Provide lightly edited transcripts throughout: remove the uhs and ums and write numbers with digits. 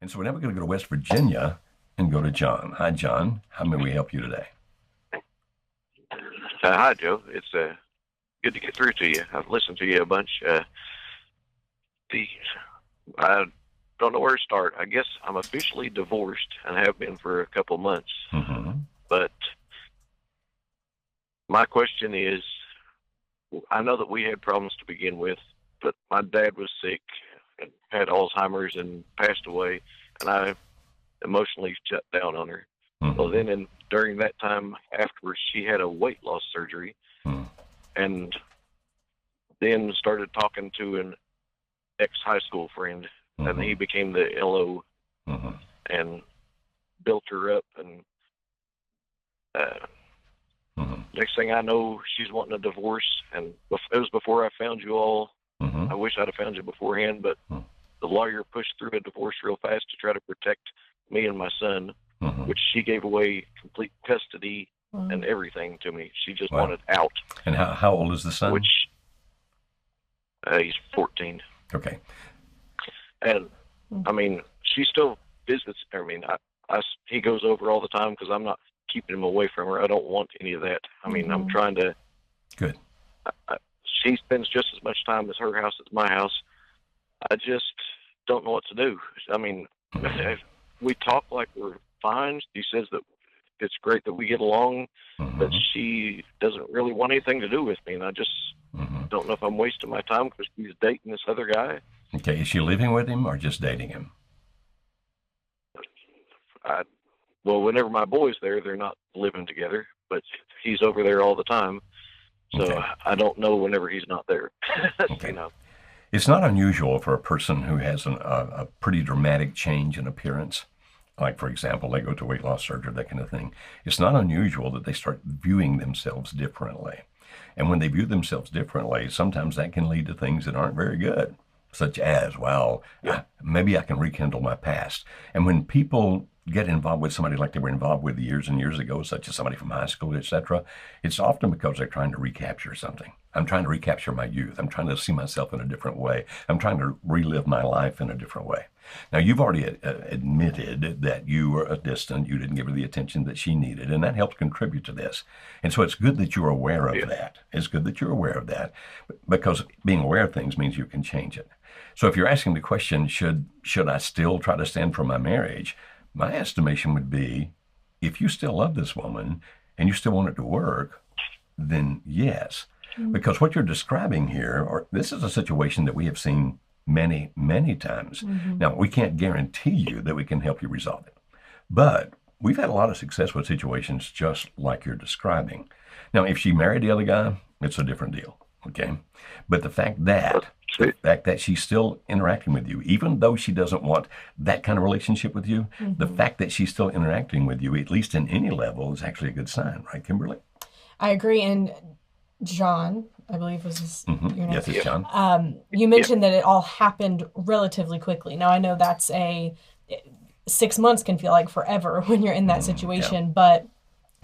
And so we're now going to go to West Virginia and go to John. Hi, John. How may we help you today? Hi, Joe. It's good to get through to you. I've listened to you a bunch. The I don't know where to start. I guess I'm officially divorced and have been for a couple months. Mm-hmm. But my question is, I know that we had problems to begin with, but my dad was sick and had Alzheimer's and passed away, and I emotionally shut down on her. Well, Mm-hmm. then during that time afterwards, she had a weight loss surgery, and then started talking to an ex-high school friend, and he Mm-hmm. became the LO Mm-hmm. and built her up. And Mm-hmm. next thing I know, she's wanting a divorce. And it was before I found you all. Mm-hmm. I wish I'd have found you beforehand, but the lawyer pushed through a divorce real fast to try to protect me and my son, Mm-hmm. which she gave away complete custody and Wow. everything to me. She just Wow. wanted out, And how old is the son? which he's 14. Okay. And I mean, she still visits. I mean, he goes over all the time because I'm not keeping him away from her. I don't want any of that. I mean, I'm trying to. Good. She spends just as much time as her house as my house. I just don't know what to do. I mean, we talk like we're fine. She says that it's great that we get along, but Mm-hmm. she doesn't really want anything to do with me. And I just Mm-hmm. don't know if I'm wasting my time because she's dating this other guy. Okay. Is she living with him or just dating him? Well, whenever my boy's there, they're not living together, but he's over there all the time. So Okay. I don't know whenever he's not there. Okay. You know, It's not unusual for a person who has a pretty dramatic change in appearance, like, for example, they go to weight loss surgery, that kind of thing. It's not unusual that they start viewing themselves differently. And when they view themselves differently, sometimes that can lead to things that aren't very good, such as, well, yeah, maybe I can rekindle my past. And when people get involved with somebody like they were involved with years and years ago, such as somebody from high school, etc., it's often because they're trying to recapture something. I'm trying to recapture my youth. I'm trying to see myself in a different way. I'm trying to relive my life in a different way. Now, you've already admitted that you were distant. You didn't give her the attention that she needed, and that helps contribute to this. And so it's good that you're aware of yeah, that. It's good that you're aware of that because being aware of things means you can change it. So if you're asking the question, should I still try to stand for my marriage? My estimation would be, if you still love this woman and you still want it to work, then yes. Because what you're describing here, or this is a situation that we have seen many, many times. Now, we can't guarantee you that we can help you resolve it, but we've had a lot of success with situations just like you're describing. Now, if she married the other guy, it's a different deal, okay? But the fact that she's still interacting with you, even though she doesn't want that kind of relationship with you, the fact that she's still interacting with you, at least in any level, is actually a good sign, right, Kimberly? I agree. And John, I believe was your name. Yes, it's John. You mentioned that it all happened relatively quickly. Now I know 6 months can feel like forever when you're in that situation, but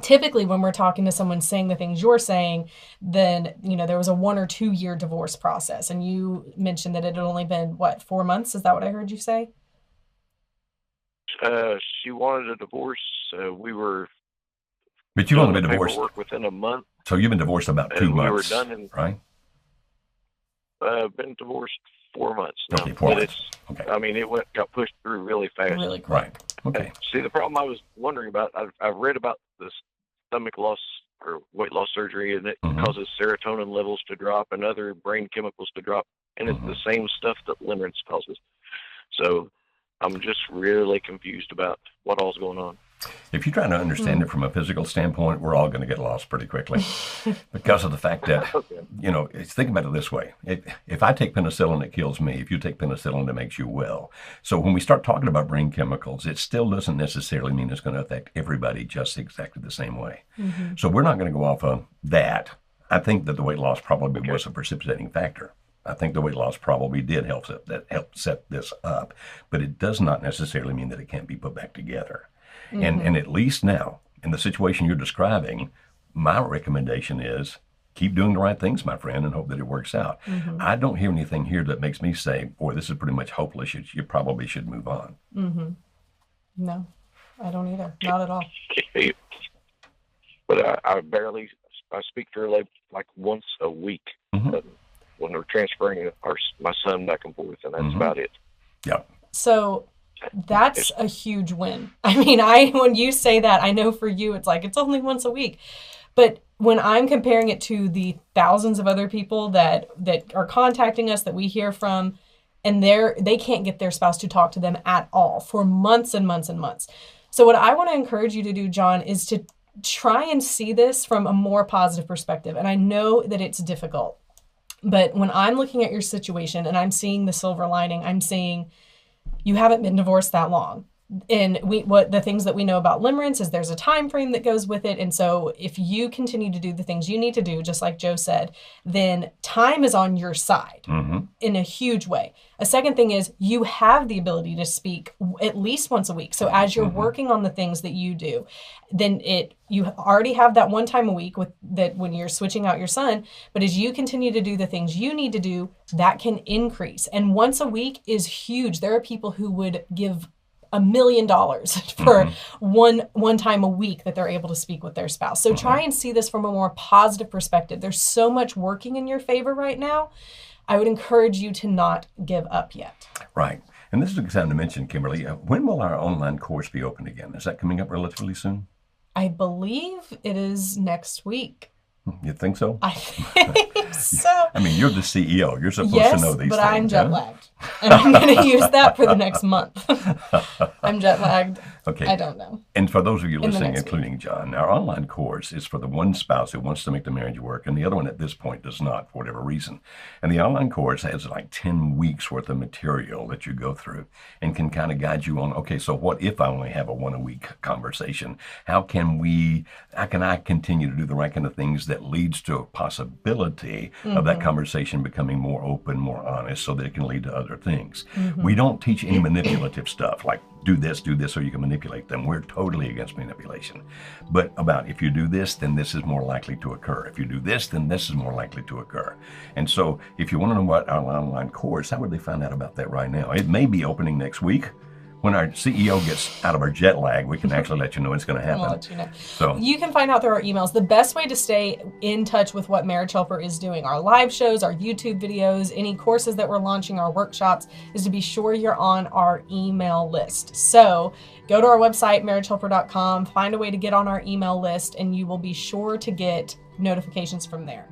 typically when we're talking to someone saying the things you're saying, then there was a 1 or 2 year divorce process, and you mentioned that it had only been 4 months. Is that what I heard you say? she wanted a divorce. We were But you've doing only the been divorced, paperwork within a month, so you've been divorced about two and we were months, done in. right? Been divorced 4 months now, Okay, 4 but months. Okay, I mean, got pushed through really fast. Really quick. right. Okay. And see, the problem I was wondering about, I've read about this stomach loss or weight loss surgery, and it Mhm. causes serotonin levels to drop and other brain chemicals to drop, and it's the same stuff that limerence causes. So I'm just really confused about what all's going on. If you're trying to understand it from a physical standpoint, we're all going to get lost pretty quickly because of the fact that, Okay. think about it this way. If I take penicillin, it kills me. If you take penicillin, it makes you well. So when we start talking about brain chemicals, it still doesn't necessarily mean it's going to affect everybody just exactly the same way. So we're not going to go off of that. I think that the weight loss probably was a precipitating factor. I think the weight loss probably did help set this up, but it does not necessarily mean that it can't be put back together. And at least now, in the situation you're describing, my recommendation is keep doing the right things, my friend, and hope that it works out. Mm-hmm. I don't hear anything here that makes me say, boy, this is pretty much hopeless. You probably should move on. Mm-hmm. No, I don't either. Not at all. But I speak to her like once a week when we're transferring my son back and forth, and that's about it. Yeah. So that's a huge win. I mean, when you say that, I know for you, it's like, it's only once a week. But when I'm comparing it to the thousands of other people that are contacting us that we hear from, and they can't get their spouse to talk to them at all for months and months and months. So what I want to encourage you to do, John, is to try and see this from a more positive perspective. And I know that it's difficult, but when I'm looking at your situation and I'm seeing the silver lining, I'm seeing you haven't been divorced that long. And what the things that we know about limerence is there's a time frame that goes with it. And so if you continue to do the things you need to do, just like Joe said, then time is on your side in a huge way. A second thing is you have the ability to speak at least once a week. So as you're working on the things that you do, then you already have that one time a week with that when you're switching out your son. But as you continue to do the things you need to do, that can increase. And once a week is huge. There are people who would give $1 million for one time a week that they're able to speak with their spouse. So try and see this from a more positive perspective. There's so much working in your favor right now. I would encourage you to not give up yet. Right. And this is a good time to mention, Kimberly, when will our online course be open again? Is that coming up relatively soon? I believe it is next week. You think so? I think so. I mean, you're the CEO. You're supposed to know these things. But I'm jet lagged. And I'm going to use that for the next month. I'm jet lagged. Okay. I don't know. And for those of you listening, including John, our online course is for the one spouse who wants to make the marriage work, and the other one at this point does not, for whatever reason. And the online course has like 10 weeks worth of material that you go through and can kind of guide you on, okay, so what if I only have a one-a-week conversation? How can I continue to do the right kind of things that leads to a possibility of that conversation becoming more open, more honest, so that it can lead to other things. We don't teach any manipulative stuff like do this so you can manipulate them. We're totally against manipulation. But about if you do this, then this is more likely to occur. If you do this, then this is more likely to occur. And so if you want to know about our online course, how would they find out about that right now? It may be opening next week. When our CEO gets out of our jet lag, we can actually let you know it's going to happen. I'll let you know. So you can find out through our emails. The best way to stay in touch with what Marriage Helper is doing, our live shows, our YouTube videos, any courses that we're launching, our workshops, is to be sure you're on our email list. So go to our website, marriagehelper.com, find a way to get on our email list, and you will be sure to get notifications from there.